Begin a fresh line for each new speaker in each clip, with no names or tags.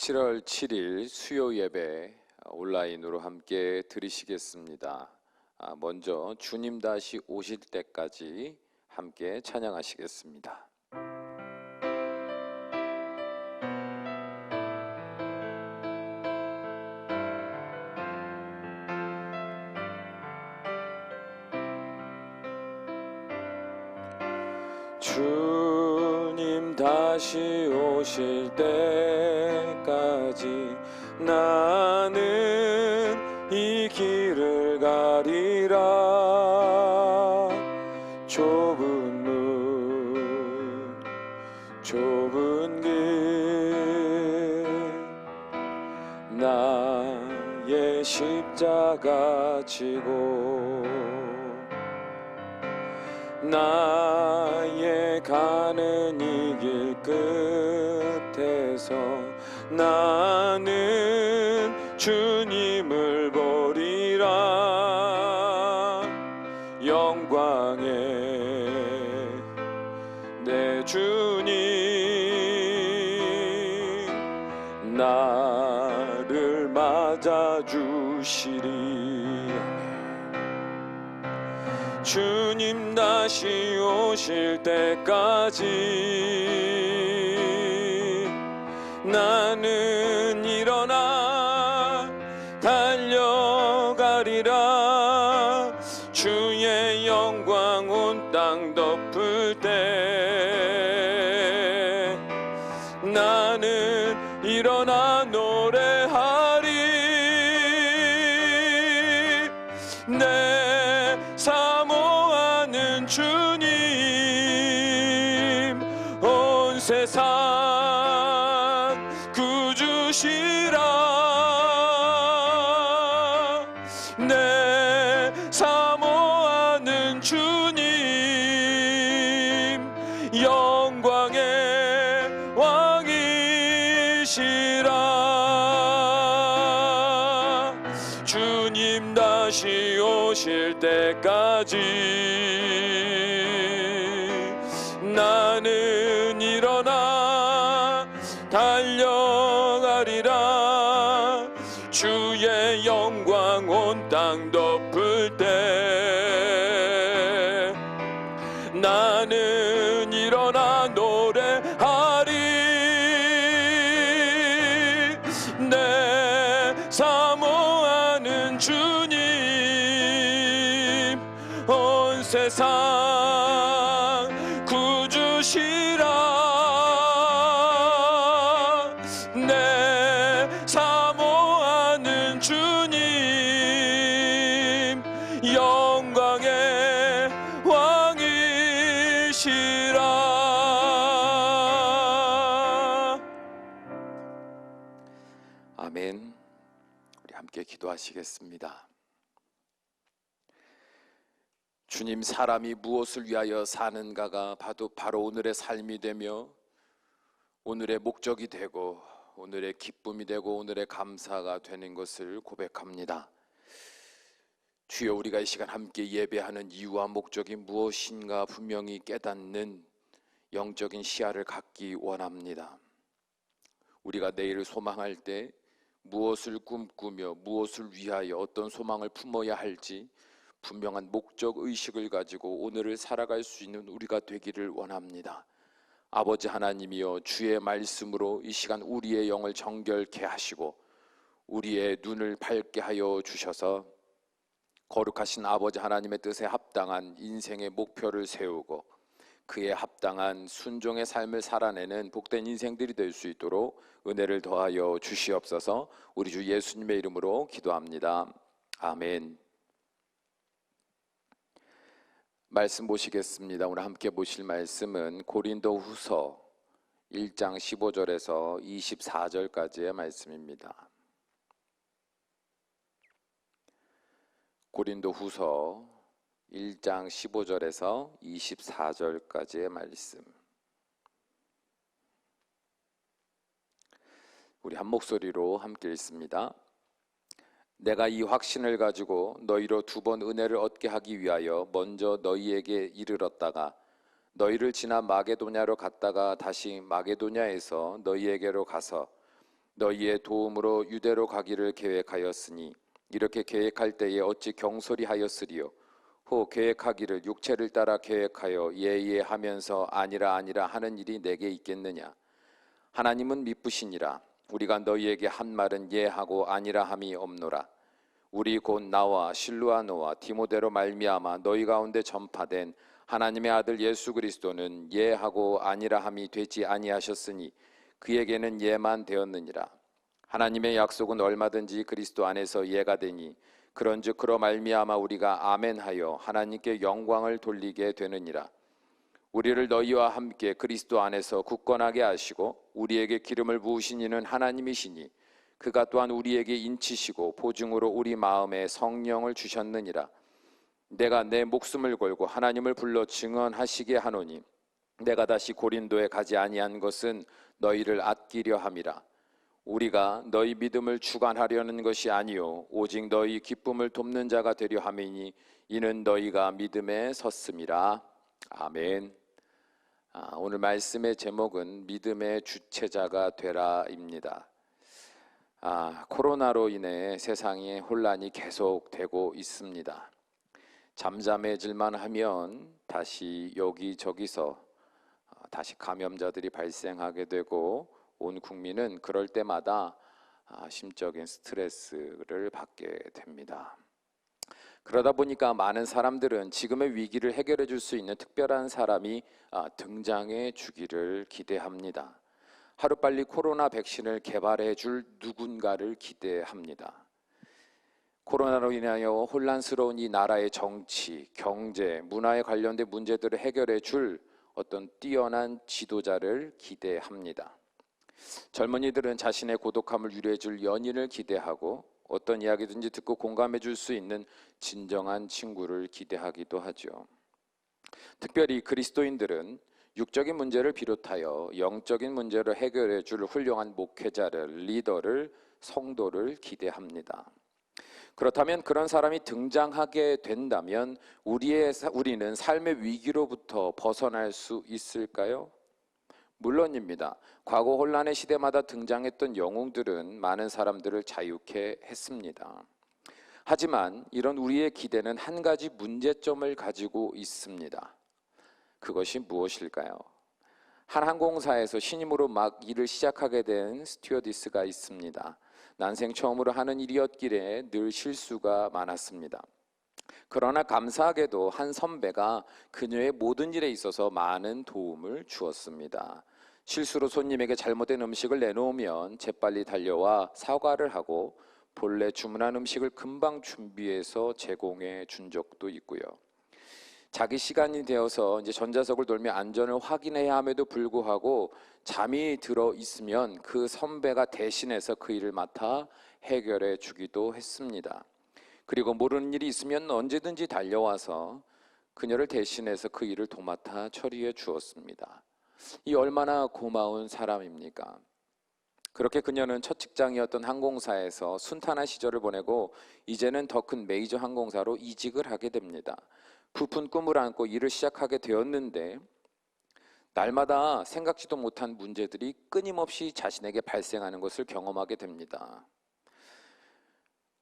7월 7일 수요 예배 온라인으로 함께 드리시겠습니다. 먼저 주님 다시 오실 때까지 함께 찬양하시겠습니다. 주님 다시 오실 때까지 나는 이 길을 가리라. 좁은 문 좁은 길 나의 십자가 지고 나의 가는 이 길 끝에서 나는 주님을 보리라. 영광의 내 주님 나를 맞아주시리. 주님 다시 오실 때까지 나는 일어나 달려가리라. 주의 영광 온 땅 덮을 때 나는 일어나 노래하리. 내 사모하는 주님 온 세상 구주시라. 내 사모하는 주님 영광의 왕이시라. 주님 다시 오실 때까지 나는 일어나 달려가리라. 주의 영광 온 땅 덮을 때 나는 일어나 노래하리. 내 사모하는 주님 온 세상 구주시라. 내 사모하는 주님 영광의 왕이시라. 아멘. 우리 함께 기도하시겠습니다. 주님, 사람이 무엇을 위하여 사는가가 바로 오늘의 삶이 되며 오늘의 목적이 되고 오늘의 기쁨이 되고 오늘의 감사가 되는 것을 고백합니다. 주여, 우리가 이 시간 함께 예배하는 이유와 목적이 무엇인가 분명히 깨닫는 영적인 시야를 갖기 원합니다. 우리가 내일을 소망할 때 무엇을 꿈꾸며 무엇을 위하여 어떤 소망을 품어야 할지 분명한 목적 의식을 가지고 오늘을 살아갈 수 있는 우리가 되기를 원합니다. 아버지 하나님이여, 주의 말씀으로 이 시간 우리의 영을 정결케 하시고 우리의 눈을 밝게 하여 주셔서 거룩하신 아버지 하나님의 뜻에 합당한 인생의 목표를 세우고 그에 합당한 순종의 삶을 살아내는 복된 인생들이 될 수 있도록 은혜를 더하여 주시옵소서. 우리 주 예수님의 이름으로 기도합니다. 아멘. 말씀 보시겠습니다. 오늘 함께 보실 말씀은 고린도후서 1장 15절에서 24절까지의 말씀입니다. 고린도후서 1장 15절에서 24절까지의 말씀. 우리 한 목소리로 함께 읽습니다. 내가 이 확신을 가지고 너희로 두 번 은혜를 얻게 하기 위하여 먼저 너희에게 이르렀다가 너희를 지나 마게도냐로 갔다가 다시 마게도냐에서 너희에게로 가서 너희의 도움으로 유대로 가기를 계획하였으니 이렇게 계획할 때에 어찌 경솔히 하였으리요. 호 계획하기를 육체를 따라 계획하여 예하면서 아니라 하는 일이 내게 있겠느냐. 하나님은 미쁘시니라. 우리가 너희에게 한 말은 예하고 아니라 함이 없노라. 우리 곧 나와 실루아노와 디모데로 말미암아 너희 가운데 전파된 하나님의 아들 예수 그리스도는 예하고 아니라 함이 되지 아니하셨으니 그에게는 예만 되었느니라. 하나님의 약속은 얼마든지 그리스도 안에서 예가 되니 그런즉 그로 말미암아 우리가 아멘하여 하나님께 영광을 돌리게 되느니라. 우리를 너희와 함께 그리스도 안에서 굳건하게 하시고 우리에게 기름을 부으신 이는 하나님이시니 그가 또한 우리에게 인치시고 보증으로 우리 마음에 성령을 주셨느니라. 내가 내 목숨을 걸고 하나님을 불러 증언하시게 하노니 내가 다시 고린도에 가지 아니한 것은 너희를 아끼려 함이라. 우리가 너희 믿음을 주관하려는 것이 아니요 오직 너희 기쁨을 돕는 자가 되려 함이니 이는 너희가 믿음에 섰음이라. 아멘. 오늘 말씀의 제목은 믿음의 주체자가 되라입니다. 코로나로 인해 세상에 혼란이 계속되고 있습니다. 잠잠해질만 하면 다시 여기저기서 다시 감염자들이 발생하게 되고 온 국민은 그럴 때마다 심적인 스트레스를 받게 됩니다. 그러다 보니까 많은 사람들은 지금의 위기를 해결해 줄 수 있는 특별한 사람이 등장해 주기를 기대합니다. 하루빨리 코로나 백신을 개발해 줄 누군가를 기대합니다. 코로나로 인하여 혼란스러운 이 나라의 정치, 경제, 문화에 관련된 문제들을 해결해 줄 어떤 뛰어난 지도자를 기대합니다. 젊은이들은 자신의 고독함을 유래해 줄 연인을 기대하고 어떤 이야기든지 듣고 공감해 줄 수 있는 진정한 친구를 기대하기도 하죠. 특별히 그리스도인들은 육적인 문제를 비롯하여 영적인 문제를 해결해 줄 훌륭한 목회자를, 리더를, 성도를 기대합니다. 그렇다면 그런 사람이 등장하게 된다면 우리는 삶의 위기로부터 벗어날 수 있을까요? 물론입니다. 과거 혼란의 시대마다 등장했던 영웅들은 많은 사람들을 자유케 했습니다. 하지만 이런 우리의 기대는 한 가지 문제점을 가지고 있습니다. 그것이 무엇일까요? 한 항공사에서 신임으로 막 일을 시작하게 된 스튜어디스가 있습니다. 난생 처음으로 하는 일이었기에 늘 실수가 많았습니다. 그러나 감사하게도 한 선배가 그녀의 모든 일에 있어서 많은 도움을 주었습니다. 실수로 손님에게 잘못된 음식을 내놓으면 재빨리 달려와 사과를 하고 본래 주문한 음식을 금방 준비해서 제공해 준 적도 있고요. 자기 시간이 되어서 이제 전좌석을 돌며 안전을 확인해야 함에도 불구하고 잠이 들어 있으면 그 선배가 대신해서 그 일을 맡아 해결해 주기도 했습니다. 그리고 모르는 일이 있으면 언제든지 달려와서 그녀를 대신해서 그 일을 도맡아 처리해 주었습니다. 이 얼마나 고마운 사람입니까? 그렇게 그녀는 첫 직장이었던 항공사에서 순탄한 시절을 보내고 이제는 더 큰 메이저 항공사로 이직을 하게 됩니다. 부푼 꿈을 안고 일을 시작하게 되었는데 날마다 생각지도 못한 문제들이 끊임없이 자신에게 발생하는 것을 경험하게 됩니다.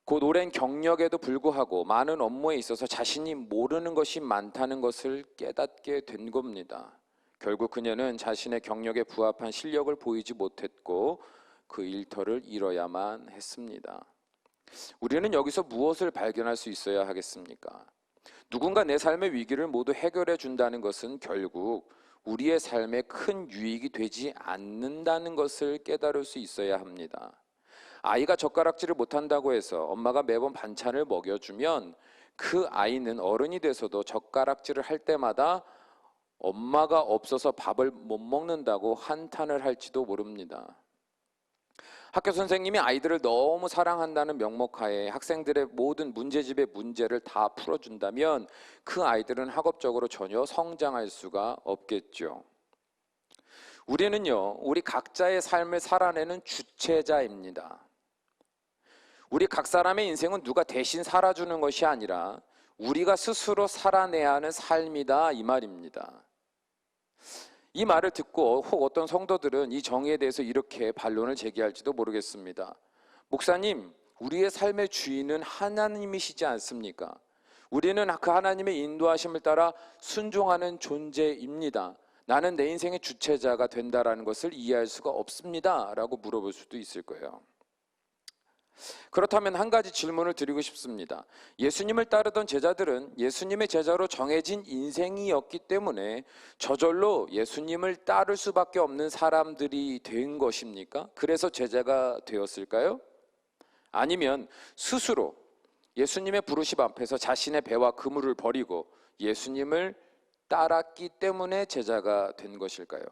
곧 오랜 경력에도 불구하고 많은 업무에 있어서 자신이 모르는 것이 많다는 것을 깨닫게 된 겁니다. 결국 그녀는 자신의 경력에 부합한 실력을 보이지 못했고 그 일터를 잃어야만 했습니다. 우리는 여기서 무엇을 발견할 수 있어야 하겠습니까? 누군가 내 삶의 위기를 모두 해결해 준다는 것은 결국 우리의 삶에 큰 유익이 되지 않는다는 것을 깨달을 수 있어야 합니다. 아이가 젓가락질을 못한다고 해서 엄마가 매번 반찬을 먹여주면 그 아이는 어른이 돼서도 젓가락질을 할 때마다 엄마가 없어서 밥을 못 먹는다고 한탄을 할지도 모릅니다. 학교 선생님이 아이들을 너무 사랑한다는 명목하에 학생들의 모든 문제집의 문제를 다 풀어준다면 그 아이들은 학업적으로 전혀 성장할 수가 없겠죠. 우리는요, 우리 각자의 삶을 살아내는 주체자입니다. 우리 각 사람의 인생은 누가 대신 살아주는 것이 아니라 우리가 스스로 살아내야 하는 삶이다 이 말입니다. 이 말을 듣고 혹 어떤 성도들은 이 정의에 대해서 이렇게 반론을 제기할지도 모르겠습니다. 목사님, 우리의 삶의 주인은 하나님이시지 않습니까? 우리는 그 하나님의 인도하심을 따라 순종하는 존재입니다. 나는 내 인생의 주체자가 된다라는 것을 이해할 수가 없습니다 라고 물어볼 수도 있을 거예요. 그렇다면 한 가지 질문을 드리고 싶습니다. 예수님을 따르던 제자들은 예수님의 제자로 정해진 인생이었기 때문에 저절로 예수님을 따를 수밖에 없는 사람들이 된 것입니까? 그래서 제자가 되었을까요? 아니면 스스로 예수님의 부르심 앞에서 자신의 배와 그물을 버리고 예수님을 따랐기 때문에 제자가 된 것일까요?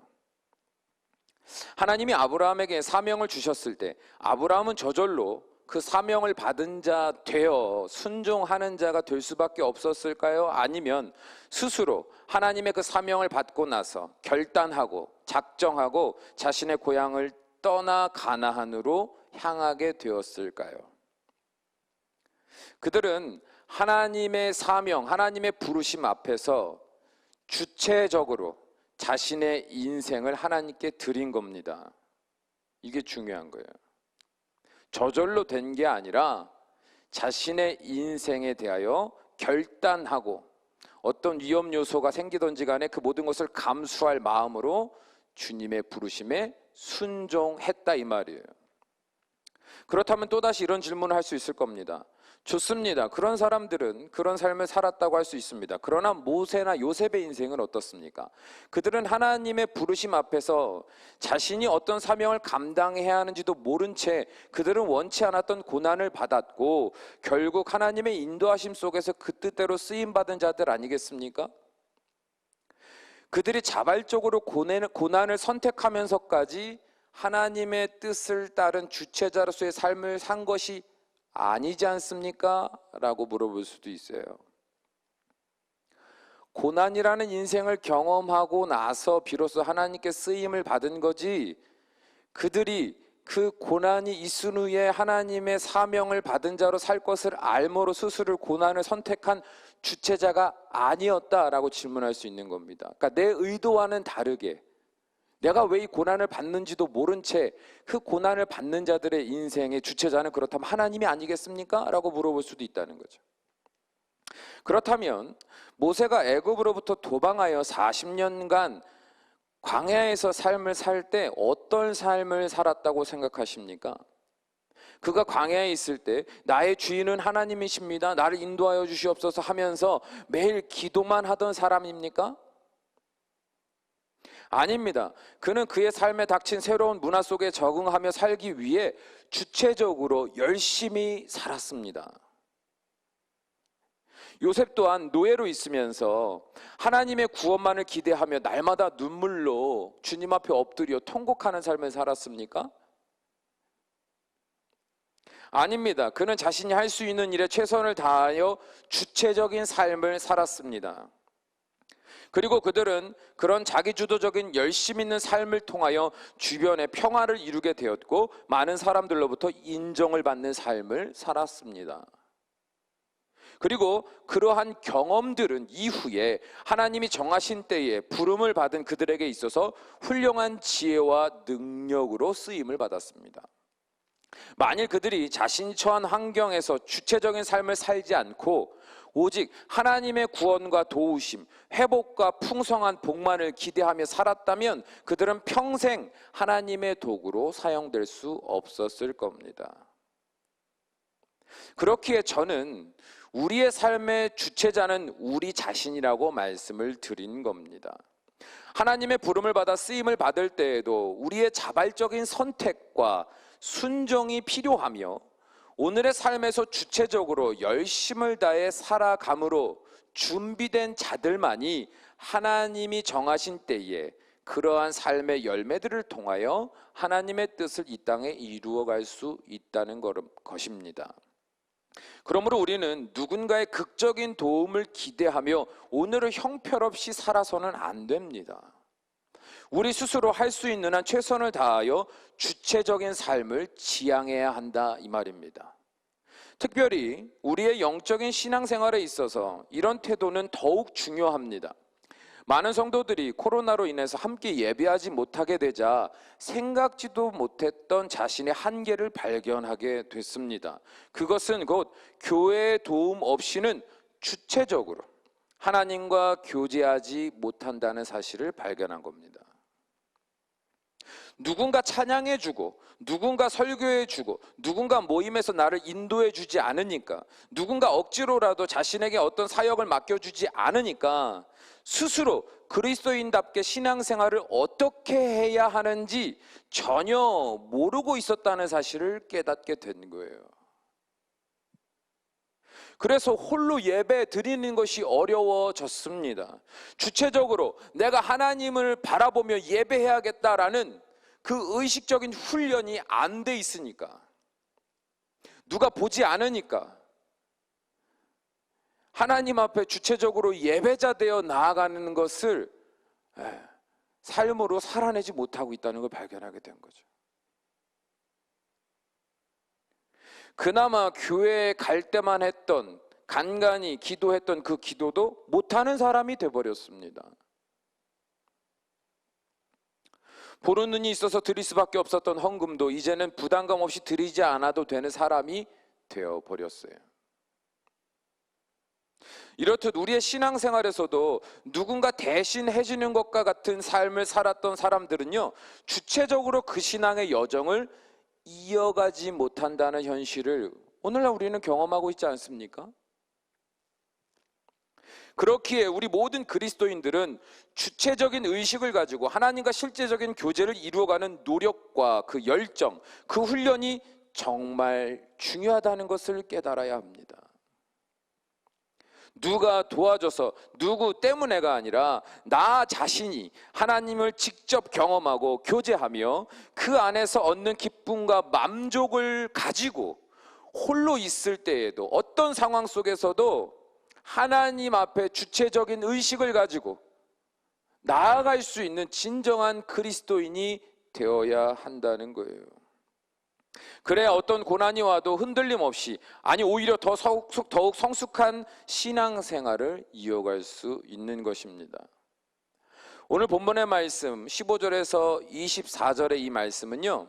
하나님이 아브라함에게 사명을 주셨을 때 아브라함은 저절로 그 사명을 받은 자 되어 순종하는 자가 될 수밖에 없었을까요? 아니면 스스로 하나님의 그 사명을 받고 나서 결단하고 작정하고 자신의 고향을 떠나 가나안으로 향하게 되었을까요? 그들은 하나님의 사명, 하나님의 부르심 앞에서 주체적으로 자신의 인생을 하나님께 드린 겁니다. 이게 중요한 거예요. 저절로 된 게 아니라 자신의 인생에 대하여 결단하고 어떤 위험 요소가 생기든지 간에 그 모든 것을 감수할 마음으로 주님의 부르심에 순종했다 이 말이에요. 그렇다면 또다시 이런 질문을 할 수 있을 겁니다. 좋습니다. 그런 사람들은 그런 삶을 살았다고 할 수 있습니다. 그러나 모세나 요셉의 인생은 어떻습니까? 그들은 하나님의 부르심 앞에서 자신이 어떤 사명을 감당해야 하는지도 모른 채 그들은 원치 않았던 고난을 받았고 결국 하나님의 인도하심 속에서 그 뜻대로 쓰임받은 자들 아니겠습니까? 그들이 자발적으로 고난을 선택하면서까지 하나님의 뜻을 따른 주체자로서의 삶을 산 것이 아니지 않습니까? 라고 물어볼 수도 있어요. 고난이라는 인생을 경험하고 나서 비로소 하나님께 쓰임을 받은 거지, 그들이 그 고난이 있은 후에 하나님의 사명을 받은 자로 살 것을 알므로 스스로 고난을 선택한 주체자가 아니었다라고 질문할 수 있는 겁니다. 그러니까 내 의도와는 다르게 내가 왜 이 고난을 받는지도 모른 채 그 고난을 받는 자들의 인생의 주체자는 그렇다면 하나님이 아니겠습니까? 라고 물어볼 수도 있다는 거죠. 그렇다면 모세가 애굽으로부터 도망하여 40년간 광야에서 삶을 살 때 어떤 삶을 살았다고 생각하십니까? 그가 광야에 있을 때 나의 주인은 하나님이십니다, 나를 인도하여 주시옵소서 하면서 매일 기도만 하던 사람입니까? 아닙니다. 그는 그의 삶에 닥친 새로운 문화 속에 적응하며 살기 위해 주체적으로 열심히 살았습니다. 요셉 또한 노예로 있으면서 하나님의 구원만을 기대하며 날마다 눈물로 주님 앞에 엎드려 통곡하는 삶을 살았습니까? 아닙니다. 그는 자신이 할 수 있는 일에 최선을 다하여 주체적인 삶을 살았습니다. 그리고 그들은 그런 자기주도적인 열심 있는 삶을 통하여 주변에 평화를 이루게 되었고 많은 사람들로부터 인정을 받는 삶을 살았습니다. 그리고 그러한 경험들은 이후에 하나님이 정하신 때에 부름을 받은 그들에게 있어서 훌륭한 지혜와 능력으로 쓰임을 받았습니다. 만일 그들이 자신이 처한 환경에서 주체적인 삶을 살지 않고 오직 하나님의 구원과 도우심, 회복과 풍성한 복만을 기대하며 살았다면 그들은 평생 하나님의 도구로 사용될 수 없었을 겁니다. 그렇기에 저는 우리의 삶의 주체자는 우리 자신이라고 말씀을 드린 겁니다. 하나님의 부름을 받아 쓰임을 받을 때에도 우리의 자발적인 선택과 순종이 필요하며 오늘의 삶에서 주체적으로 열심을 다해 살아감으로 준비된 자들만이 하나님이 정하신 때에 그러한 삶의 열매들을 통하여 하나님의 뜻을 이 땅에 이루어갈 수 있다는 것입니다. 그러므로 우리는 누군가의 극적인 도움을 기대하며 오늘을 형편없이 살아서는 안 됩니다. 우리 스스로 할 수 있는 한 최선을 다하여 주체적인 삶을 지향해야 한다 이 말입니다. 특별히 우리의 영적인 신앙생활에 있어서 이런 태도는 더욱 중요합니다. 많은 성도들이 코로나로 인해서 함께 예배하지 못하게 되자 생각지도 못했던 자신의 한계를 발견하게 됐습니다. 그것은 곧 교회의 도움 없이는 주체적으로 하나님과 교제하지 못한다는 사실을 발견한 겁니다. 누군가 찬양해주고, 누군가 설교해주고, 누군가 모임에서 나를 인도해주지 않으니까, 누군가 억지로라도 자신에게 어떤 사역을 맡겨주지 않으니까 스스로 그리스도인답게 신앙생활을 어떻게 해야 하는지 전혀 모르고 있었다는 사실을 깨닫게 된 거예요. 그래서 홀로 예배 드리는 것이 어려워졌습니다. 주체적으로 내가 하나님을 바라보며 예배해야겠다라는 그 의식적인 훈련이 안 돼 있으니까, 누가 보지 않으니까 하나님 앞에 주체적으로 예배자 되어 나아가는 것을 삶으로 살아내지 못하고 있다는 걸 발견하게 된 거죠. 그나마 교회에 갈 때만 했던, 간간히 기도했던 그 기도도 못하는 사람이 돼버렸습니다. 보는 눈이 있어서 드릴 수밖에 없었던 헌금도 이제는 부담감 없이 드리지 않아도 되는 사람이 되어버렸어요. 이렇듯 우리의 신앙생활에서도 누군가 대신 해주는 것과 같은 삶을 살았던 사람들은요, 주체적으로 그 신앙의 여정을 이어가지 못한다는 현실을 오늘날 우리는 경험하고 있지 않습니까? 그렇기에 우리 모든 그리스도인들은 주체적인 의식을 가지고 하나님과 실제적인 교제를 이루어가는 노력과 그 열정, 그 훈련이 정말 중요하다는 것을 깨달아야 합니다. 누가 도와줘서, 누구 때문에가 아니라 나 자신이 하나님을 직접 경험하고 교제하며 그 안에서 얻는 기쁨과 만족을 가지고 홀로 있을 때에도, 어떤 상황 속에서도 하나님 앞에 주체적인 의식을 가지고 나아갈 수 있는 진정한 그리스도인이 되어야 한다는 거예요. 그래야 어떤 고난이 와도 흔들림 없이, 아니 오히려 더욱 성숙한 신앙생활을 이어갈 수 있는 것입니다. 오늘 본문의 말씀 15절에서 24절의 이 말씀은요,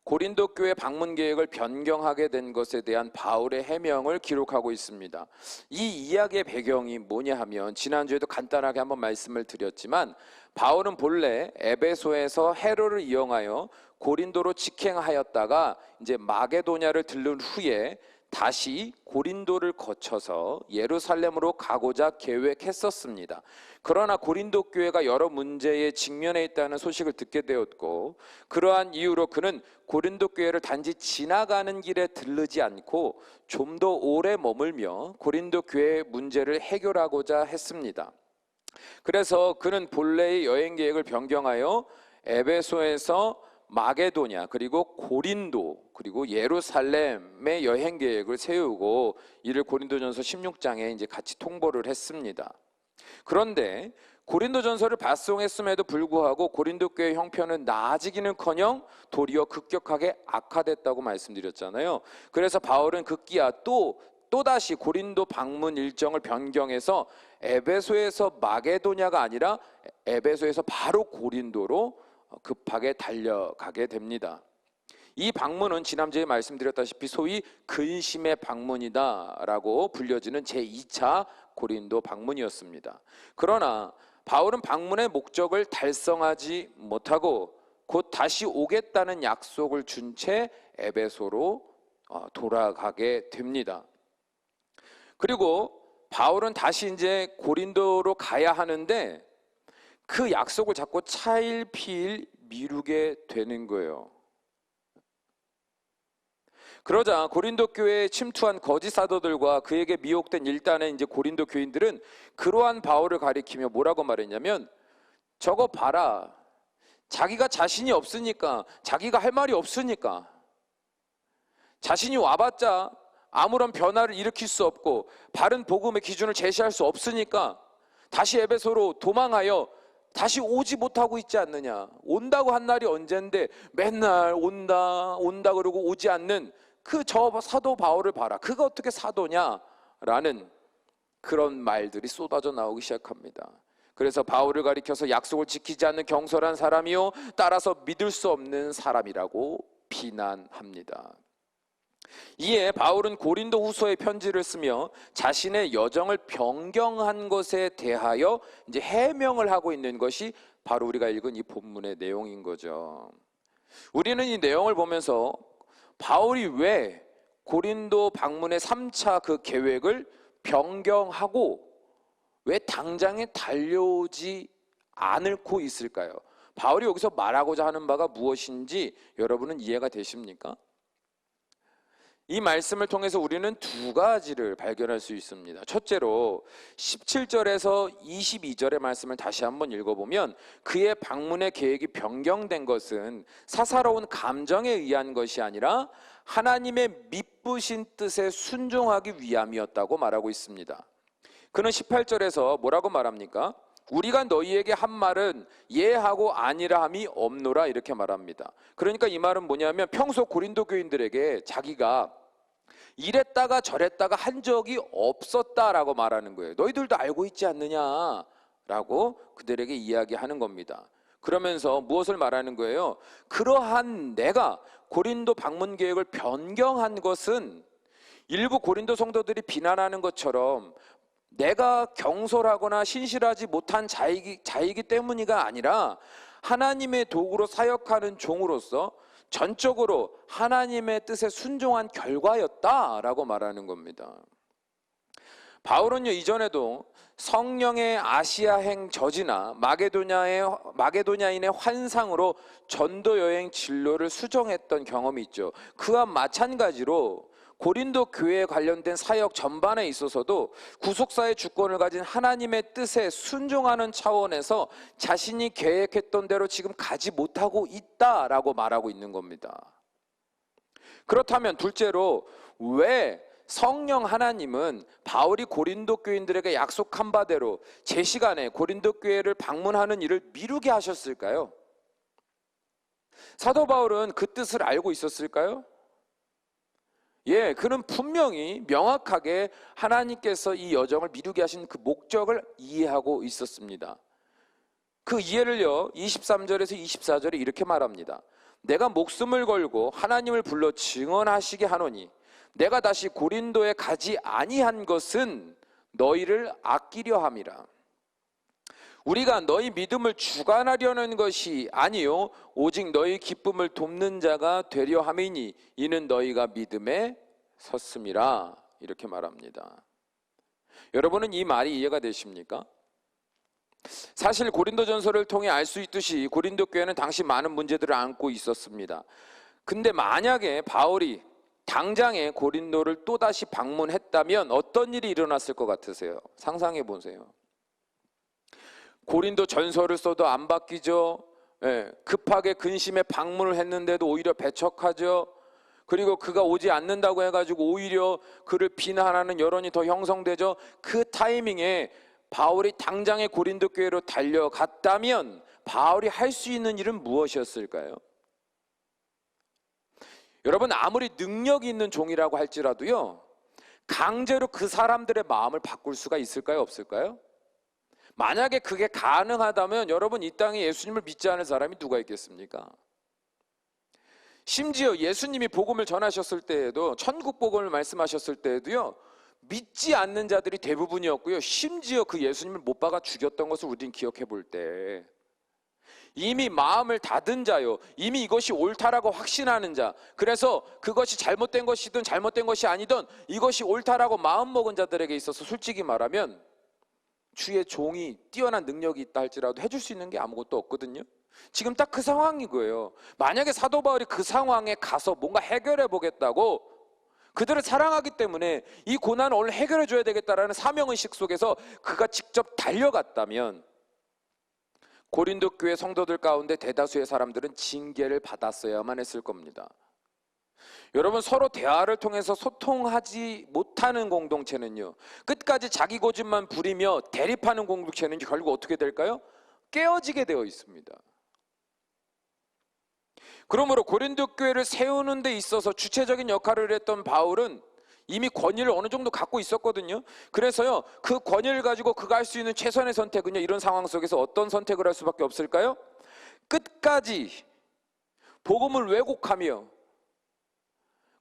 고린도 교회 방문 계획을 변경하게 된 것에 대한 바울의 해명을 기록하고 있습니다. 이 이야기의 배경이 뭐냐 하면, 지난주에도 간단하게 한번 말씀을 드렸지만, 바울은 본래 에베소에서 해로를 이용하여 고린도로 직행하였다가 이제 마게도냐를 들른 후에 다시 고린도를 거쳐서 예루살렘으로 가고자 계획했었습니다. 그러나 고린도 교회가 여러 문제에 직면해 있다는 소식을 듣게 되었고, 그러한 이유로 그는 고린도 교회를 단지 지나가는 길에 들르지 않고 좀 더 오래 머물며 고린도 교회의 문제를 해결하고자 했습니다. 그래서 그는 본래의 여행 계획을 변경하여 에베소에서 마게도냐, 그리고 고린도, 그리고 예루살렘의 여행 계획을 세우고 이를 고린도전서 16장에 이제 같이 통보를 했습니다. 그런데 고린도전서를 발송했음에도 불구하고 고린도 교회 형편은 나아지기는커녕 도리어 급격하게 악화됐다고 말씀드렸잖아요. 그래서 바울은 급기야 또다시 고린도 방문 일정을 변경해서 에베소에서 마게도냐가 아니라 에베소에서 바로 고린도로 급하게 달려가게 됩니다. 이 방문은 지난주에 말씀드렸다시피 소위 근심의 방문이다라고 불려지는 제2차 고린도 방문이었습니다. 그러나 바울은 방문의 목적을 달성하지 못하고 곧 다시 오겠다는 약속을 준 채 에베소로 돌아가게 됩니다. 그리고 바울은 다시 이제 고린도로 가야 하는데 그 약속을 자꾸 차일피일 미루게 되는 거예요. 그러자 고린도 교회에 침투한 거짓 사도들과 그에게 미혹된 일단의 이제 고린도 교인들은 그러한 바울을 가리키며 뭐라고 말했냐면, 저거 봐라, 자기가 자신이 없으니까, 자기가 할 말이 없으니까, 자신이 와봤자 아무런 변화를 일으킬 수 없고 바른 복음의 기준을 제시할 수 없으니까 다시 에베소로 도망하여 다시 오지 못하고 있지 않느냐. 온다고 한 날이 언젠데 맨날 온다 그러고 오지 않는 그 저 사도 바울을 봐라, 그가 어떻게 사도냐 라는 그런 말들이 쏟아져 나오기 시작합니다. 그래서 바울을 가리켜서 약속을 지키지 않는 경솔한 사람이요 따라서 믿을 수 없는 사람이라고 비난합니다. 이에 바울은 고린도 후서의 편지를 쓰며 자신의 여정을 변경한 것에 대하여 이제 해명을 하고 있는 것이 바로 우리가 읽은 이 본문의 내용인 거죠. 우리는 이 내용을 보면서 바울이 왜 고린도 방문의 3차 그 계획을 변경하고 왜 당장에 달려오지 않고 있을까요? 바울이 여기서 말하고자 하는 바가 무엇인지 여러분은 이해가 되십니까? 이 말씀을 통해서 우리는 두 가지를 발견할 수 있습니다. 첫째로 17절에서 22절의 말씀을 다시 한번 읽어보면 그의 방문의 계획이 변경된 것은 사사로운 감정에 의한 것이 아니라 하나님의 미쁘신 뜻에 순종하기 위함이었다고 말하고 있습니다. 그는 18절에서 뭐라고 말합니까? 우리가 너희에게 한 말은 예하고 아니라 함이 없노라 이렇게 말합니다. 그러니까 이 말은 뭐냐면 평소 고린도 교인들에게 자기가 이랬다가 저랬다가 한 적이 없었다라고 말하는 거예요. 너희들도 알고 있지 않느냐라고 그들에게 이야기하는 겁니다. 그러면서 무엇을 말하는 거예요? 그러한 내가 고린도 방문 계획을 변경한 것은 일부 고린도 성도들이 비난하는 것처럼 내가 경솔하거나 신실하지 못한 자이기 때문이가 아니라 하나님의 도구로 사역하는 종으로서 전적으로 하나님의 뜻에 순종한 결과였다라고 말하는 겁니다. 바울은요 이전에도 성령의 아시아행 저지나 마게도냐인의 환상으로 전도 여행 진로를 수정했던 경험이 있죠. 그와 마찬가지로 고린도 교회에 관련된 사역 전반에 있어서도 구속사의 주권을 가진 하나님의 뜻에 순종하는 차원에서 자신이 계획했던 대로 지금 가지 못하고 있다라고 말하고 있는 겁니다. 그렇다면 둘째로 왜 성령 하나님은 바울이 고린도 교인들에게 약속한 바대로 제 시간에 고린도 교회를 방문하는 일을 미루게 하셨을까요? 사도 바울은 그 뜻을 알고 있었을까요? 그는 분명히 명확하게 하나님께서 이 여정을 미루게 하신 그 목적을 이해하고 있었습니다. 그 이해를요 23절에서 24절에 이렇게 말합니다. 내가 목숨을 걸고 하나님을 불러 증언하시게 하노니 내가 다시 고린도에 가지 아니한 것은 너희를 아끼려 함이라. 우리가 너희 믿음을 주관하려는 것이 아니요 오직 너희 기쁨을 돕는 자가 되려 함이니 이는 너희가 믿음에 섰음이라 이렇게 말합니다. 여러분은 이 말이 이해가 되십니까? 사실 고린도전서를 통해 알 수 있듯이 고린도 교회는 당시 많은 문제들을 안고 있었습니다. 근데 만약에 바울이 당장에 고린도를 또다시 방문했다면 어떤 일이 일어났을 것 같으세요? 상상해 보세요. 고린도 전서를 써도 안 바뀌죠. 급하게 근심에 방문을 했는데도 오히려 배척하죠. 그리고 그가 오지 않는다고 해가지고 오히려 그를 비난하는 여론이 더 형성되죠. 그 타이밍에 바울이 당장에 고린도 교회로 달려갔다면 바울이 할 수 있는 일은 무엇이었을까요? 여러분 아무리 능력이 있는 종이라고 할지라도요 강제로 그 사람들의 마음을 바꿀 수가 있을까요? 없을까요? 만약에 그게 가능하다면 여러분 이 땅에 예수님을 믿지 않은 사람이 누가 있겠습니까? 심지어 예수님이 복음을 전하셨을 때에도 천국 복음을 말씀하셨을 때에도요 믿지 않는 자들이 대부분이었고요 심지어 그 예수님을 못 박아 죽였던 것을 우리는 기억해 볼 때 이미 마음을 닫은 자요 이미 이것이 옳다라고 확신하는 자 그래서 그것이 잘못된 것이든 잘못된 것이 아니든 이것이 옳다라고 마음먹은 자들에게 있어서 솔직히 말하면 주의 종이 뛰어난 능력이 있다 할지라도 해줄 수 있는 게 아무것도 없거든요. 지금 딱 그 상황인 거예요. 만약에 사도 바울이 그 상황에 가서 뭔가 해결해 보겠다고 그들을 사랑하기 때문에 이 고난을 오늘 해결해 줘야 되겠다라는 사명의식 속에서 그가 직접 달려갔다면 고린도 교회 성도들 가운데 대다수의 사람들은 징계를 받았어야만 했을 겁니다. 여러분 서로 대화를 통해서 소통하지 못하는 공동체는요 끝까지 자기 고집만 부리며 대립하는 공동체는 결국 어떻게 될까요? 깨어지게 되어 있습니다. 그러므로 고린도 교회를 세우는 데 있어서 주체적인 역할을 했던 바울은 이미 권위를 어느 정도 갖고 있었거든요. 그래서요, 그 권위를 가지고 그가 할 수 있는 최선의 선택은요, 이런 상황 속에서 어떤 선택을 할 수밖에 없을까요? 끝까지 복음을 왜곡하며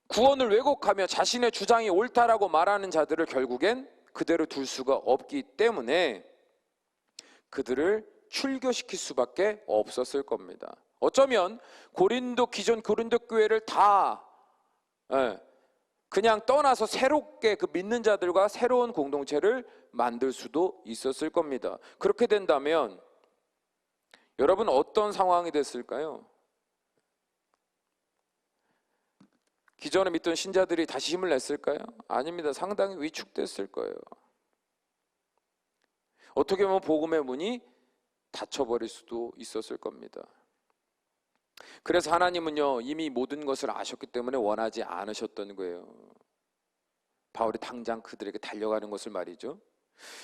구원을 왜곡하며 자신의 주장이 옳다라고 말하는 자들을 결국엔 그대로 둘 수가 없기 때문에 그들을 출교시킬 수밖에 없었을 겁니다. 어쩌면 기존 고린도 교회를 다 그냥 떠나서 새롭게 그 믿는 자들과 새로운 공동체를 만들 수도 있었을 겁니다. 그렇게 된다면 여러분 어떤 상황이 됐을까요? 기존에 믿던 신자들이 다시 힘을 냈을까요? 아닙니다. 상당히 위축됐을 거예요. 어떻게 보면 복음의 문이 닫혀버릴 수도 있었을 겁니다. 그래서 하나님은요, 이미 모든 것을 아셨기 때문에 원하지 않으셨던 거예요. 바울이 당장 그들에게 달려가는 것을 말이죠.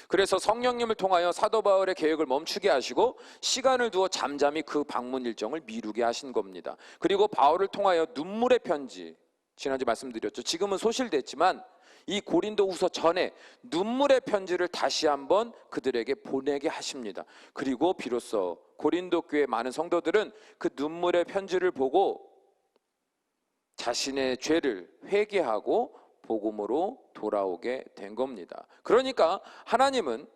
그래서 성령님을 통하여 사도 바울의 계획을 멈추게 하시고 시간을 두어 잠잠히 그 방문 일정을 미루게 하신 겁니다. 그리고 바울을 통하여 눈물의 편지, 지난주 말씀드렸죠. 지금은 소실됐지만 이 고린도후서 전에 눈물의 편지를 다시 한번 그들에게 보내게 하십니다. 그리고 비로소 고린도 교회 많은 성도들은 그 눈물의 편지를 보고 자신의 죄를 회개하고 복음으로 돌아오게 된 겁니다. 그러니까 하나님은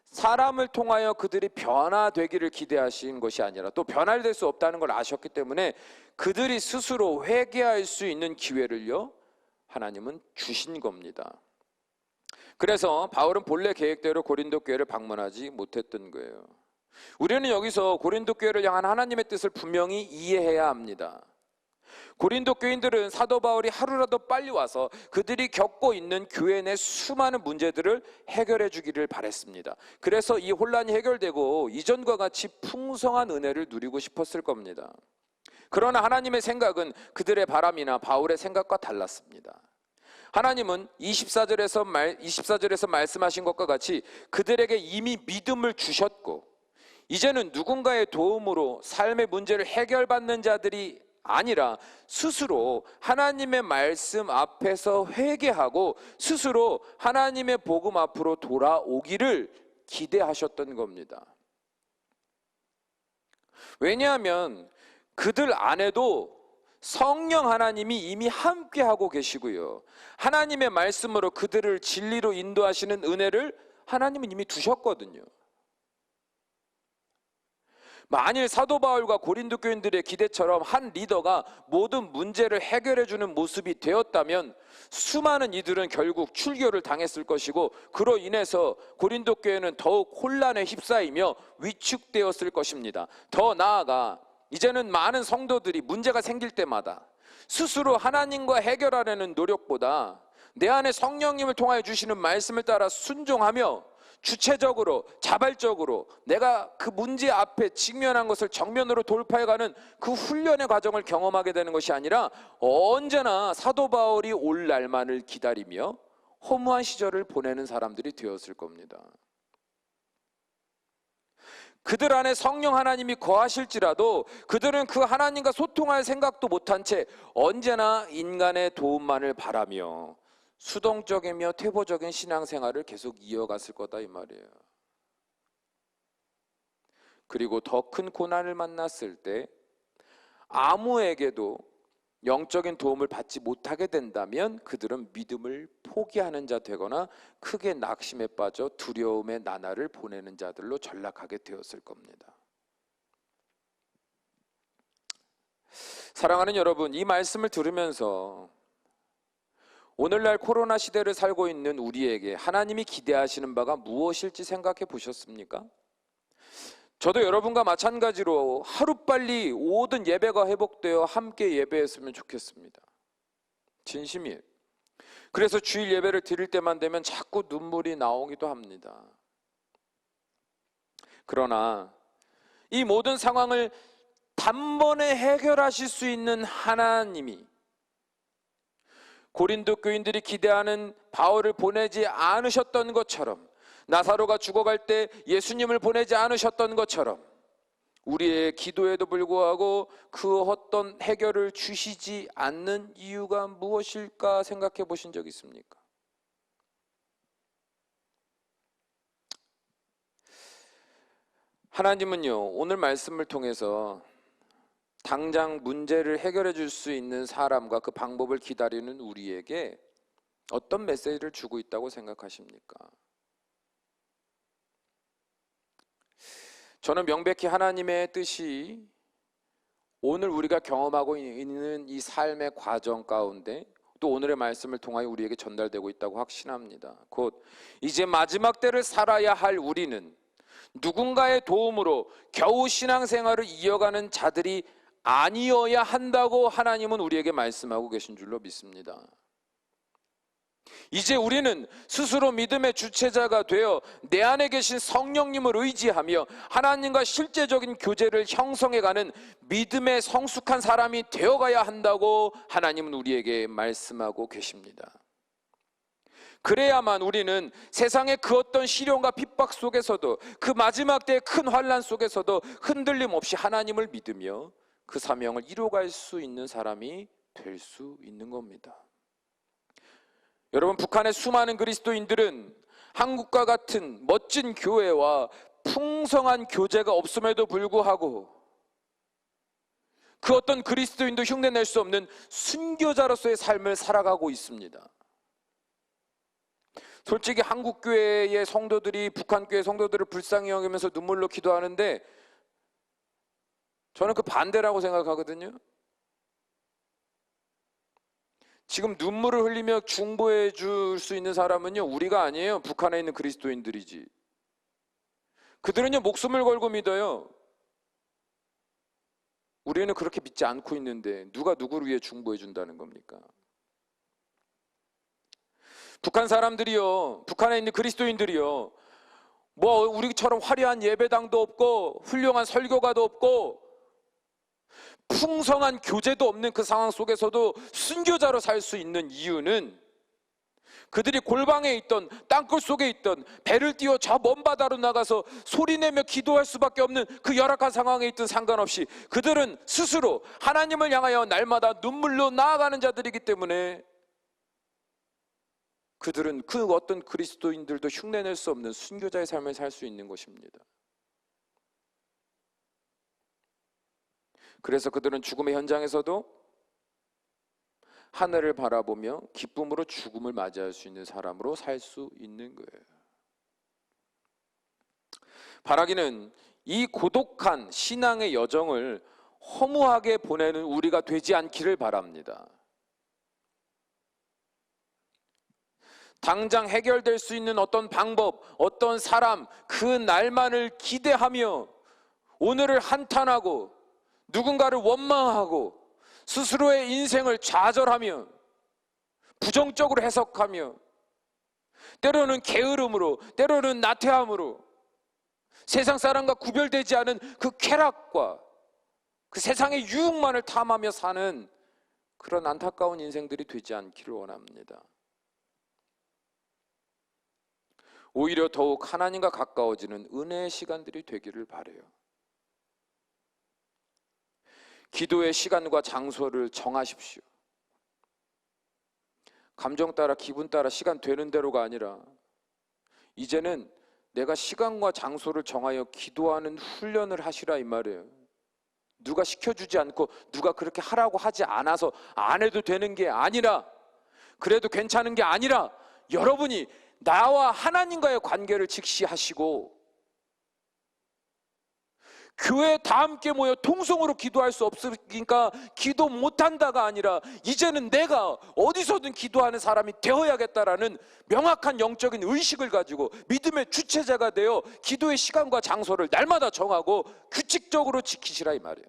사람을 통하여 그들이 변화되기를 기대하신 것이 아니라 또 변화될 수 없다는 걸 아셨기 때문에 그들이 스스로 회개할 수 있는 기회를요, 하나님은 주신 겁니다. 그래서 바울은 본래 계획대로 고린도 교회를 방문하지 못했던 거예요. 우리는 여기서 고린도 교회를 향한 하나님의 뜻을 분명히 이해해야 합니다. 고린도 교인들은 사도 바울이 하루라도 빨리 와서 그들이 겪고 있는 교회 내 수많은 문제들을 해결해 주기를 바랬습니다. 그래서 이 혼란이 해결되고 이전과 같이 풍성한 은혜를 누리고 싶었을 겁니다. 그러나 하나님의 생각은 그들의 바람이나 바울의 생각과 달랐습니다. 하나님은 24절에서 말씀하신 것과 같이 그들에게 이미 믿음을 주셨고 이제는 누군가의 도움으로 삶의 문제를 해결받는 자들이 아니라 스스로 하나님의 말씀 앞에서 회개하고 스스로 하나님의 복음 앞으로 돌아오기를 기대하셨던 겁니다. 왜냐하면 그들 안에도 성령 하나님이 이미 함께하고 계시고요, 하나님의 말씀으로 그들을 진리로 인도하시는 은혜를 하나님은 이미 두셨거든요. 만일 사도 바울과 고린도 교인들의 기대처럼 한 리더가 모든 문제를 해결해 주는 모습이 되었다면 수많은 이들은 결국 출교를 당했을 것이고 그로 인해서 고린도 교회는 더욱 혼란에 휩싸이며 위축되었을 것입니다. 더 나아가 이제는 많은 성도들이 문제가 생길 때마다 스스로 하나님과 해결하려는 노력보다 내 안에 성령님을 통하여 주시는 말씀을 따라 순종하며 주체적으로 자발적으로 내가 그 문제 앞에 직면한 것을 정면으로 돌파해가는 그 훈련의 과정을 경험하게 되는 것이 아니라 언제나 사도 바울이 올 날만을 기다리며 허무한 시절을 보내는 사람들이 되었을 겁니다. 그들 안에 성령 하나님이 거하실지라도 그들은 그 하나님과 소통할 생각도 못한 채 언제나 인간의 도움만을 바라며 수동적이며 퇴보적인 신앙생활을 계속 이어갔을 거다 이 말이에요. 그리고 더 큰 고난을 만났을 때 아무에게도 영적인 도움을 받지 못하게 된다면 그들은 믿음을 포기하는 자 되거나 크게 낙심에 빠져 두려움의 나날을 보내는 자들로 전락하게 되었을 겁니다. 사랑하는 여러분, 이 말씀을 들으면서 오늘날 코로나 시대를 살고 있는 우리에게 하나님이 기대하시는 바가 무엇일지 생각해 보셨습니까? 저도 여러분과 마찬가지로 하루빨리 모든 예배가 회복되어 함께 예배했으면 좋겠습니다. 진심이에요. 그래서 주일 예배를 드릴 때만 되면 자꾸 눈물이 나오기도 합니다. 그러나 이 모든 상황을 단번에 해결하실 수 있는 하나님이 고린도 교인들이 기대하는 바울을 보내지 않으셨던 것처럼, 나사로가 죽어갈 때 예수님을 보내지 않으셨던 것처럼 우리의 기도에도 불구하고 그 어떤 해결을 주시지 않는 이유가 무엇일까 생각해 보신 적 있습니까? 하나님은요, 오늘 말씀을 통해서 당장 문제를 해결해 줄 수 있는 사람과 그 방법을 기다리는 우리에게 어떤 메시지를 주고 있다고 생각하십니까? 저는 명백히 하나님의 뜻이 오늘 우리가 경험하고 있는 이 삶의 과정 가운데 또 오늘의 말씀을 통하여 우리에게 전달되고 있다고 확신합니다. 곧 이제 마지막 때를 살아야 할 우리는 누군가의 도움으로 겨우 신앙생활을 이어가는 자들이 아니어야 한다고 하나님은 우리에게 말씀하고 계신 줄로 믿습니다. 이제 우리는 스스로 믿음의 주체자가 되어 내 안에 계신 성령님을 의지하며 하나님과 실제적인 교제를 형성해가는 믿음의 성숙한 사람이 되어가야 한다고 하나님은 우리에게 말씀하고 계십니다. 그래야만 우리는 세상의 그 어떤 시련과 핍박 속에서도 그 마지막 때의 큰 환난 속에서도 흔들림 없이 하나님을 믿으며 그 사명을 이루어갈 수 있는 사람이 될 수 있는 겁니다. 여러분, 북한의 수많은 그리스도인들은 한국과 같은 멋진 교회와 풍성한 교제가 없음에도 불구하고 그 어떤 그리스도인도 흉내낼 수 없는 순교자로서의 삶을 살아가고 있습니다. 솔직히 한국교회의 성도들이 북한교회 성도들을 불쌍히 여기면서 눈물로 기도하는데 저는 그 반대라고 생각하거든요. 지금 눈물을 흘리며 중보해 줄 수 있는 사람은요, 우리가 아니에요. 북한에 있는 그리스도인들이지. 그들은요, 목숨을 걸고 믿어요. 우리는 그렇게 믿지 않고 있는데 누가 누구를 위해 중보해 준다는 겁니까? 북한 사람들이요, 북한에 있는 그리스도인들이요, 뭐 우리처럼 화려한 예배당도 없고 훌륭한 설교가도 없고 풍성한 교제도 없는 그 상황 속에서도 순교자로 살 수 있는 이유는 그들이 골방에 있던 땅굴 속에 있던 배를 띄워 저 먼 바다로 나가서 소리내며 기도할 수밖에 없는 그 열악한 상황에 있든 상관없이 그들은 스스로 하나님을 향하여 날마다 눈물로 나아가는 자들이기 때문에 그들은 그 어떤 그리스도인들도 흉내낼 수 없는 순교자의 삶을 살 수 있는 것입니다. 그래서 그들은 죽음의 현장에서도 하늘을 바라보며 기쁨으로 죽음을 맞이할 수 있는 사람으로 살 수 있는 거예요. 바라기는 이 고독한 신앙의 여정을 허무하게 보내는 우리가 되지 않기를 바랍니다. 당장 해결될 수 있는 어떤 방법, 어떤 사람, 그 날만을 기대하며 오늘을 한탄하고 누군가를 원망하고 스스로의 인생을 좌절하며 부정적으로 해석하며 때로는 게으름으로, 때로는 나태함으로 세상 사람과 구별되지 않은 그 쾌락과 그 세상의 유혹만을 탐하며 사는 그런 안타까운 인생들이 되지 않기를 원합니다. 오히려 더욱 하나님과 가까워지는 은혜의 시간들이 되기를 바라요. 기도의 시간과 장소를 정하십시오. 감정 따라 기분 따라 시간 되는 대로가 아니라 이제는 내가 시간과 장소를 정하여 기도하는 훈련을 하시라 이 말이에요. 누가 시켜주지 않고 누가 그렇게 하라고 하지 않아서 안 해도 되는 게 아니라 그래도 괜찮은 게 아니라 여러분이 나와 하나님과의 관계를 직시하시고 교회 다 함께 모여 통성으로 기도할 수 없으니까 기도 못한다가 아니라 이제는 내가 어디서든 기도하는 사람이 되어야겠다라는 명확한 영적인 의식을 가지고 믿음의 주체자가 되어 기도의 시간과 장소를 날마다 정하고 규칙적으로 지키시라 이 말이에요.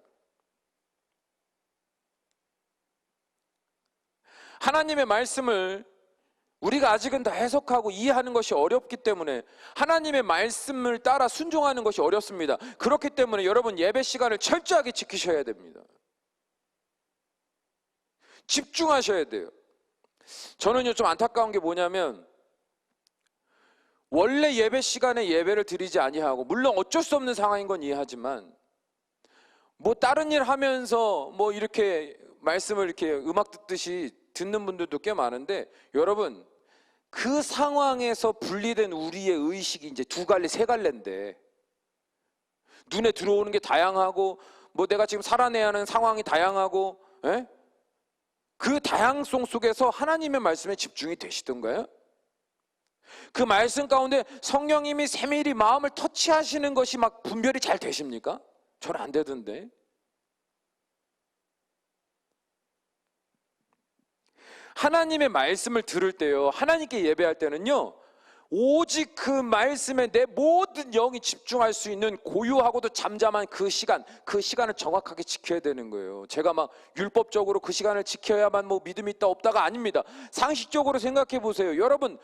하나님의 말씀을 우리가 아직은 다 해석하고 이해하는 것이 어렵기 때문에 하나님의 말씀을 따라 순종하는 것이 어렵습니다. 그렇기 때문에 여러분 예배 시간을 철저하게 지키셔야 됩니다. 집중하셔야 돼요. 저는요 좀 안타까운 게 뭐냐면 원래 예배 시간에 예배를 드리지 아니하고 물론 어쩔 수 없는 상황인 건 이해하지만 뭐 다른 일 하면서 뭐 이렇게 말씀을 이렇게 음악 듣듯이 듣는 분들도 꽤 많은데, 여러분 그 상황에서 분리된 우리의 의식이 이제 두 갈래 세 갈래인데, 눈에 들어오는 게 다양하고 뭐 내가 지금 살아내야 하는 상황이 다양하고, 예? 그 다양성 속에서 하나님의 말씀에 집중이 되시던가요? 그 말씀 가운데 성령님이 세밀히 마음을 터치하시는 것이 막 분별이 잘 되십니까? 저는 안 되던데. 하나님의 말씀을 들을 때요, 하나님께 예배할 때는요, 오직 그 말씀에 내 모든 영이 집중할 수 있는 고요하고도 잠잠한 그 시간을 정확하게 지켜야 되는 거예요. 제가 막 율법적으로 그 시간을 지켜야만 뭐 믿음이 있다 없다가 아닙니다. 상식적으로 생각해 보세요. 여러분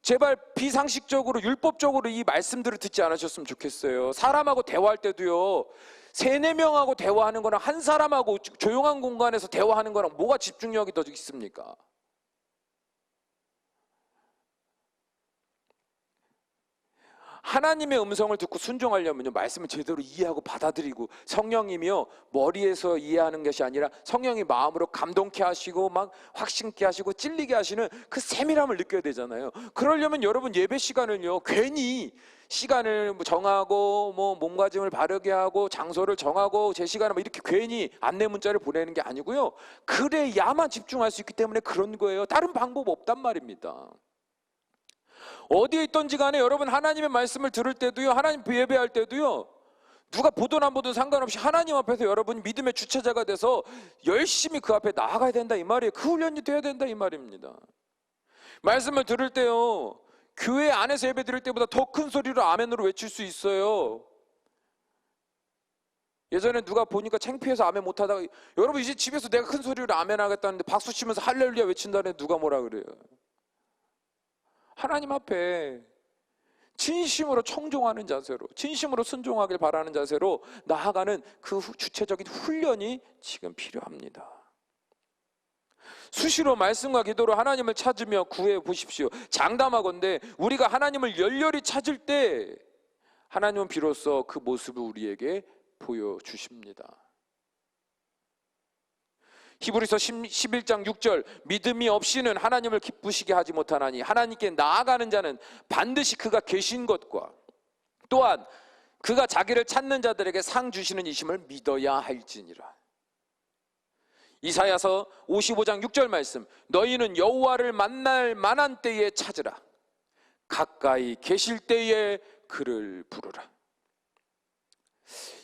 제발 비상식적으로 율법적으로 이 말씀들을 듣지 않으셨으면 좋겠어요. 사람하고 대화할 때도요, 세네 명하고 대화하는 거랑 한 사람하고 조용한 공간에서 대화하는 거랑 뭐가 집중력이 더 있습니까? 하나님의 음성을 듣고 순종하려면요, 말씀을 제대로 이해하고 받아들이고, 성령님이요 머리에서 이해하는 것이 아니라 성령이 마음으로 감동케 하시고 막 확신케 하시고 찔리게 하시는 그 세밀함을 느껴야 되잖아요. 그러려면 여러분 예배 시간을요, 괜히 시간을 정하고 뭐 몸가짐을 바르게 하고 장소를 정하고 제 시간을 뭐 이렇게 괜히 안내 문자를 보내는 게 아니고요, 그래야만 집중할 수 있기 때문에 그런 거예요. 다른 방법 없단 말입니다. 어디에 있던지 간에 여러분 하나님의 말씀을 들을 때도요, 하나님 예배할 때도요, 누가 보든 안 보든 상관없이 하나님 앞에서 여러분 믿음의 주체자가 돼서 열심히 그 앞에 나아가야 된다 이 말이에요. 그 훈련이 돼야 된다 이 말입니다. 말씀을 들을 때요, 교회 안에서 예배 드릴 때보다 더 큰 소리로 아멘으로 외칠 수 있어요. 예전에 누가 보니까 창피해서 아멘 못하다가, 여러분 이제 집에서 내가 큰 소리로 아멘 하겠다는데 박수 치면서 할렐루야 외친다는데 누가 뭐라 그래요? 하나님 앞에 진심으로 청종하는 자세로, 진심으로 순종하길 바라는 자세로 나아가는 그 주체적인 훈련이 지금 필요합니다. 수시로 말씀과 기도로 하나님을 찾으며 구해 보십시오. 장담하건대 우리가 하나님을 열렬히 찾을 때 하나님은 비로소 그 모습을 우리에게 보여주십니다. 히브리서 11장 6절, 믿음이 없이는 하나님을 기쁘시게 하지 못하나니 하나님께 나아가는 자는 반드시 그가 계신 것과 또한 그가 자기를 찾는 자들에게 상 주시는 이심을 믿어야 할지니라. 이사야서 55장 6절 말씀, 너희는 여호와를 만날 만한 때에 찾으라. 가까이 계실 때에 그를 부르라.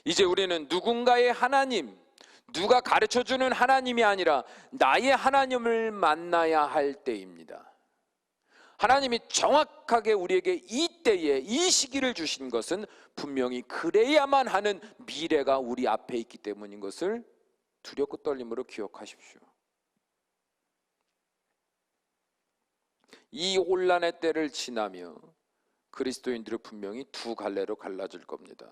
이제 우리는 누군가의 하나님, 누가 가르쳐주는 하나님이 아니라 나의 하나님을 만나야 할 때입니다. 하나님이 정확하게 우리에게 이 때에 이 시기를 주신 것은 분명히 그래야만 하는 미래가 우리 앞에 있기 때문인 것을 두렵고 떨림으로 기억하십시오. 이 혼란의 때를 지나며 그리스도인들은 분명히 두 갈래로 갈라질 겁니다.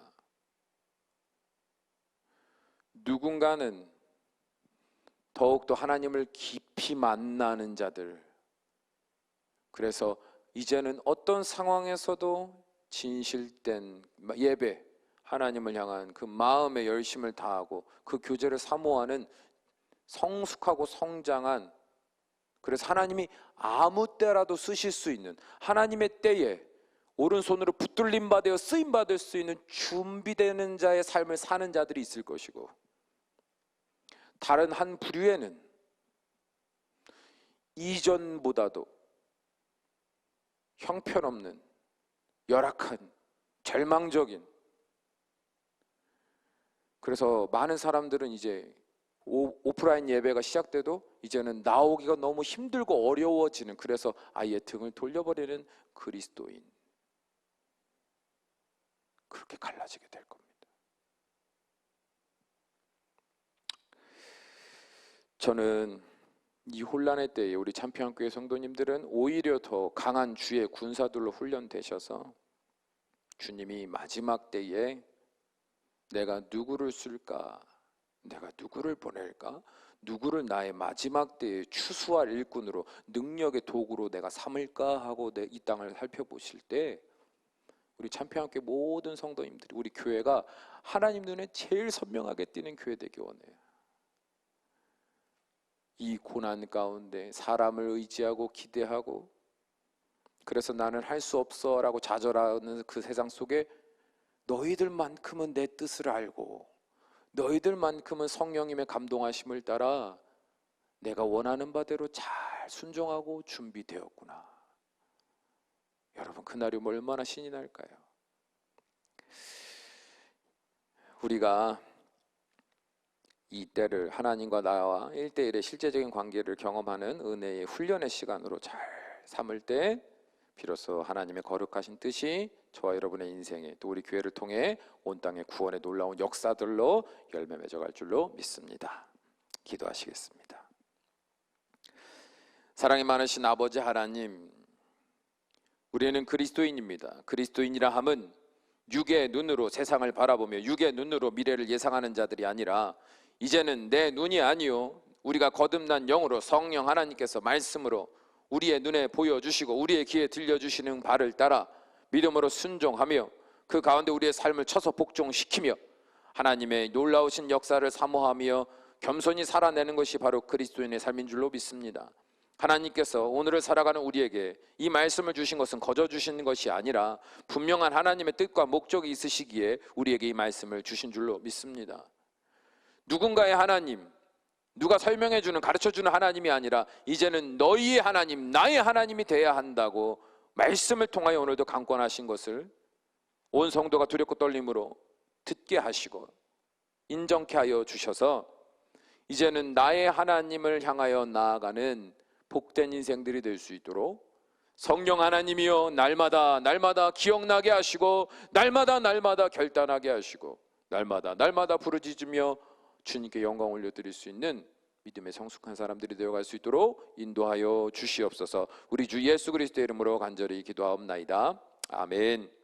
누군가는 더욱더 하나님을 깊이 만나는 자들, 그래서 이제는 어떤 상황에서도 진실된 예배, 하나님을 향한 그 마음의 열심을 다하고 그 교제를 사모하는 성숙하고 성장한, 그래서 하나님이 아무 때라도 쓰실 수 있는, 하나님의 때에 오른손으로 붙들림 받아 쓰임 받을 수 있는 준비되는 자의 삶을 사는 자들이 있을 것이고, 다른 한 부류에는 이전보다도 형편없는, 열악한, 절망적인, 그래서 많은 사람들은 이제 오프라인 예배가 시작돼도 이제는 나오기가 너무 힘들고 어려워지는, 그래서 아예 등을 돌려버리는 그리스도인, 그렇게 갈라지게 될 겁니다. 저는 이 혼란의 때에 우리 참평교회 성도님들은 오히려 더 강한 주의 군사들로 훈련되셔서 주님이 마지막 때에 내가 누구를 쓸까, 내가 누구를 보낼까, 누구를 나의 마지막 때에 추수할 일꾼으로 능력의 도구로 내가 삼을까 하고 이 땅을 살펴보실 때 우리 참평학교 모든 성도님들이 우리 교회가 하나님 눈에 제일 선명하게 띄는 교회 되기 원해요. 이 고난 가운데 사람을 의지하고 기대하고 그래서 나는 할 수 없어 라고 좌절하는 그 세상 속에 너희들만큼은 내 뜻을 알고 너희들만큼은 성령님의 감동하심을 따라 내가 원하는 바대로 잘 순종하고 준비되었구나. 여러분, 그날이 얼마나 신이 날까요? 우리가 이 때를 하나님과 나와 1대1의 실제적인 관계를 경험하는 은혜의 훈련의 시간으로 잘 삼을 때 비로소 하나님의 거룩하신 뜻이 저와 여러분의 인생에 또 우리 교회를 통해 온 땅의 구원의 놀라운 역사들로 열매 맺어갈 줄로 믿습니다. 기도하시겠습니다. 사랑이 많으신 아버지 하나님, 우리는 그리스도인입니다. 그리스도인이라 함은 육의 눈으로 세상을 바라보며 육의 눈으로 미래를 예상하는 자들이 아니라 이제는 내 눈이 아니요 우리가 거듭난 영으로 성령 하나님께서 말씀으로 우리의 눈에 보여주시고 우리의 귀에 들려주시는 바를 따라 믿음으로 순종하며 그 가운데 우리의 삶을 쳐서 복종시키며 하나님의 놀라우신 역사를 사모하며 겸손히 살아내는 것이 바로 그리스도인의 삶인 줄로 믿습니다. 하나님께서 오늘을 살아가는 우리에게 이 말씀을 주신 것은 거저 주시는 것이 아니라 분명한 하나님의 뜻과 목적이 있으시기에 우리에게 이 말씀을 주신 줄로 믿습니다. 누군가의 하나님, 누가 설명해주는 가르쳐주는 하나님이 아니라 이제는 너희의 하나님, 나의 하나님이 돼야 한다고 말씀을 통하여 오늘도 강권하신 것을 온 성도가 두렵고 떨림으로 듣게 하시고 인정케 하여 주셔서 이제는 나의 하나님을 향하여 나아가는 복된 인생들이 될 수 있도록 성령 하나님이여 날마다 기억나게 하시고 날마다 결단하게 하시고 날마다 부르짖으며 주님께 영광 올려드릴 수 있는 믿음의 성숙한 사람들이 되어갈 수 있도록 인도하여 주시옵소서. 우리 주 예수 그리스도의 이름으로 간절히 기도하옵나이다. 아멘.